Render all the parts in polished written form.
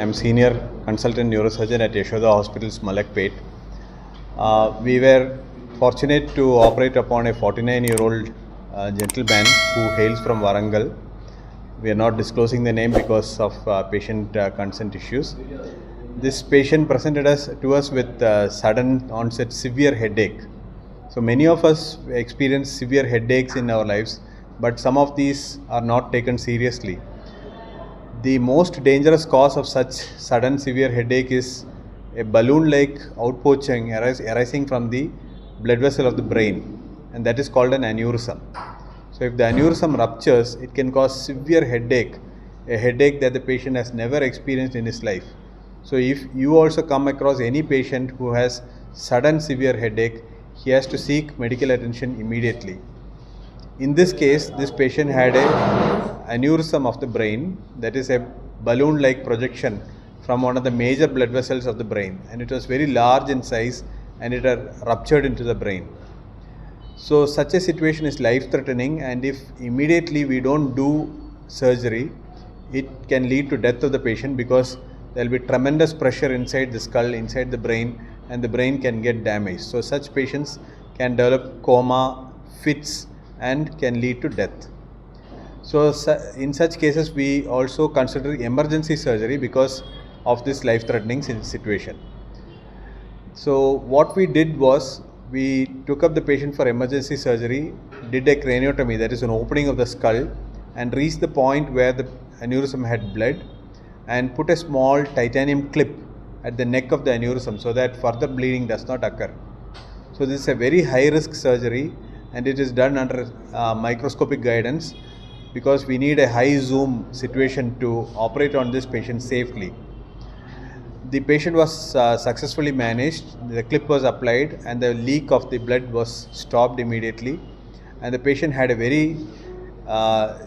I'm senior consultant neurosurgeon at Yashoda Hospitals, Malakpet. We were fortunate to operate upon a 49-year-old gentleman who hails from Warangal. We are not disclosing the name because of patient consent issues. This patient presented to us with sudden onset severe headache. So many of us experience severe headaches in our lives, but some of these are not taken seriously. The most dangerous cause of such sudden severe headache is a balloon-like outpouching arising from the blood vessel of the brain, and that is called an aneurysm. So if the aneurysm ruptures, it can cause severe headache, a headache that the patient has never experienced in his life. So if you also come across any patient who has sudden severe headache, he has to seek medical attention immediately. In this case, this patient had a aneurysm of the brain, that is a balloon-like projection from one of the major blood vessels of the brain, and it was very large in size and it had ruptured into the brain. So such a situation is life-threatening, and if immediately we don't do surgery, it can lead to death of the patient because there will be tremendous pressure inside the skull, inside the brain, and the brain can get damaged. So such patients can develop coma, fits, and can lead to death. So in such cases, we also consider emergency surgery because of this life-threatening situation. So what we did was, we took up the patient for emergency surgery, did a craniotomy, that is an opening of the skull, and reached the point where the aneurysm had bled, and put a small titanium clip at the neck of the aneurysm so that further bleeding does not occur. So this is a very high-risk surgery, and it is done under microscopic guidance because we need a high zoom situation to operate on this patient safely. The patient was successfully managed, the clip was applied, and the leak of the blood was stopped immediately, and the patient had a very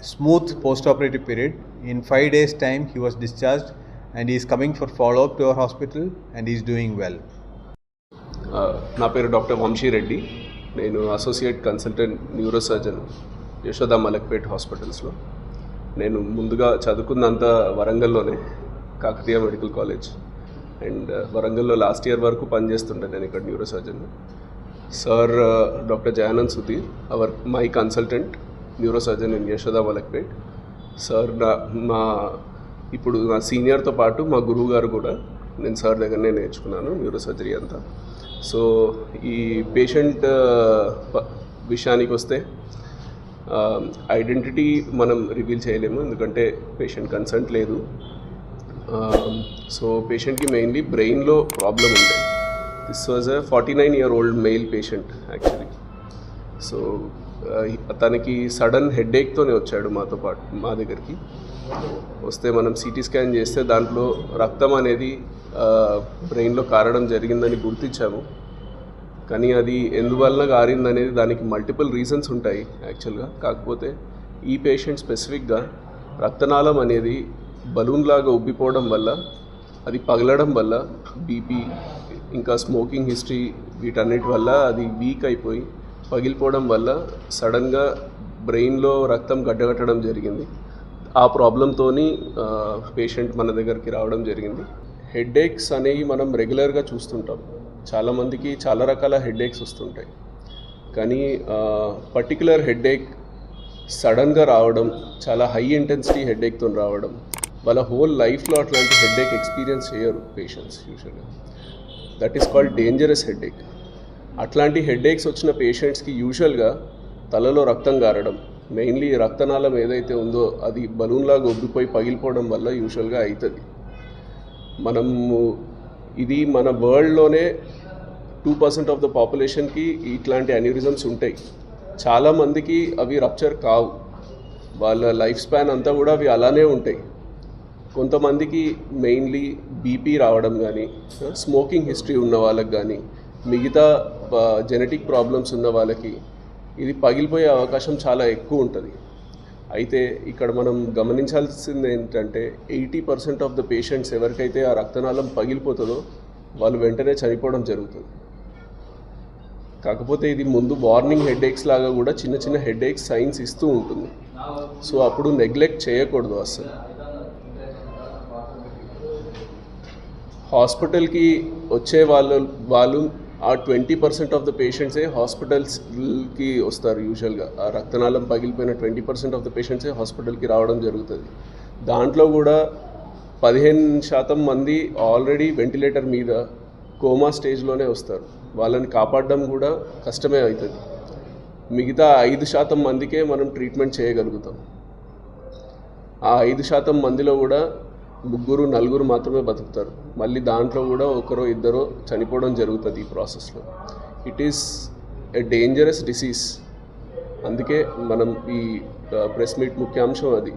smooth post-operative period. In 5 days time he was discharged, and he is coming for follow-up to our hospital, and he is doing well. నా పేరు doctor Vamsi Reddy. నేను associate consultant neurosurgeon Yashoda Malakpet హాస్పిటల్స్లో. నేను ముందుగా చదువుకున్నంత వరంగల్లోనే, Kakatiya medical college, and వరంగల్లో last year వరకు పనిచేస్తుండే నేను ఇక్కడ neurosurgeon. Sir doctor Jayanand Sudheer my consultant neurosurgeon in Yashoda Malakpet. Sir ఇప్పుడు నా సీనియర్తో పాటు మా గురువు గారు కూడా, నేను సార్ దగ్గరనే నేర్చుకున్నాను న్యూరోసర్జరీ అంతా. సో ఈ పేషెంట్ విషయానికి వస్తే, ఐడెంటిటీ మనం రివీల్ చేయలేము ఎందుకంటే పేషెంట్ కన్సెంట్ లేదు. సో పేషెంట్కి మెయిన్లీ బ్రెయిన్లో ప్రాబ్లం ఉంది. This was a 49-year-old male patient actually. So తనకి సడన్ హెడేక్తోనే వచ్చాడు మా దగ్గరికి. వస్తే మనం సిటీ స్కాన్ చేస్తే దాంట్లో రక్తం అనేది బ్రెయిన్లో కారడం జరిగిందని గుర్తించాము. కానీ అది ఎందువల్ల కారిందనేది దానికి మల్టిపుల్ రీజన్స్ ఉంటాయి యాక్చువల్గా. కాకపోతే ఈ పేషెంట్ స్పెసిఫిక్గా రక్తనాళం అనేది బలూన్ లాగా ఉబ్బిపోవడం వల్ల, అది పగలడం వల్ల, బీపీ ఇంకా స్మోకింగ్ హిస్టరీ వీటన్నిటి వల్ల అది వీక్ అయిపోయి పగిలిపోవడం వల్ల సడన్గా బ్రెయిన్లో రక్తం గడ్డగట్టడం జరిగింది. ఆ ప్రాబ్లంతో పేషెంట్ మన దగ్గరికి రావడం జరిగింది. హెడేక్స్ అనేవి మనం రెగ్యులర్గా చూస్తుంటాం. చాలామందికి చాలా రకాల హెడేక్స్ వస్తుంటాయి, కానీ పర్టికులర్ హెడేక్ సడన్గా రావడం, చాలా హై ఇంటెన్సిటీ హెడేక్తో రావడం, వాళ్ళ హోల్ లైఫ్లో అట్లాంటి హెడేక్ ఎక్స్పీరియన్స్ చేయరు పేషెంట్స్ యూజువల్గా. That is called dangerous headache. అట్లాంటి హెడేక్స్ వచ్చిన పేషెంట్స్కి యూజువల్గా తలలో రక్తం గారడం, మెయిన్లీ రక్తనాళం ఏదైతే ఉందో అది బలూన్లాగా ఉబ్బిపోయి పగిలిపోవడం వల్ల యూజువల్గా అవుతుంది. ఇది మన వరల్డ్లోనే 2% ఆఫ్ ద పాపులేషన్కి ఇట్లాంటి అన్యూరిజమ్స్ ఉంటాయి. చాలామందికి అవి రప్చర్ కావు, వాళ్ళ లైఫ్ స్పాన్ అంతా కూడా అవి అలానే ఉంటాయి. కొంతమందికి మెయిన్లీ బీపీ రావడం కానీ, స్మోకింగ్ హిస్టరీ ఉన్న వాళ్ళకి కానీ, మిగతా జెనెటిక్ ప్రాబ్లమ్స్ ఉన్న వాళ్ళకి ఇది పగిలిపోయే అవకాశం చాలా ఎక్కువ ఉంటుంది. అయితే ఇక్కడ మనం గమనించాల్సింది ఏంటంటే 80% ఆఫ్ ద పేషెంట్స్ ఎవరికైతే ఆ రక్తనాళం పగిలిపోతుందో వాళ్ళు వెంటనే చనిపోవడం జరుగుతుంది. కాకపోతే ఇది ముందు వార్నింగ్ హెడేక్స్ లాగా కూడా చిన్న చిన్న హెడేక్స్ సైన్స్ ఇస్తూ ఉంటుంది. సో అప్పుడు నెగ్లెక్ట్ చేయకూడదు అసలు. హాస్పిటల్కి వచ్చే వాళ్ళు ఆ 20% ఆఫ్ ద పేషెంట్సే హాస్పిటల్స్కి వస్తారు యూజువల్గా. ఆ రక్తనాళం పగిలిపోయిన 20% ఆఫ్ ద పేషెంట్సే హాస్పిటల్కి రావడం జరుగుతుంది. దాంట్లో కూడా 15% మంది ఆల్రెడీ వెంటిలేటర్ మీద కోమా స్టేజ్లోనే వస్తారు. వాళ్ళని కాపాడడం కూడా కష్టమే అవుతుంది. మిగతా 5% మందికే మనం ట్రీట్మెంట్ చేయగలుగుతాం. ఆ 5% మందిలో కూడా 3-4 మాత్రమే బతుకుతారు. మళ్ళీ దాంట్లో కూడా ఒకరో ఇద్దరో చనిపోవడం జరుగుతుంది ఈ ప్రాసెస్లో. It is a dangerous disease. అందుకే మనం ఈ ప్రెస్ మీట్ ముఖ్యాంశం అది.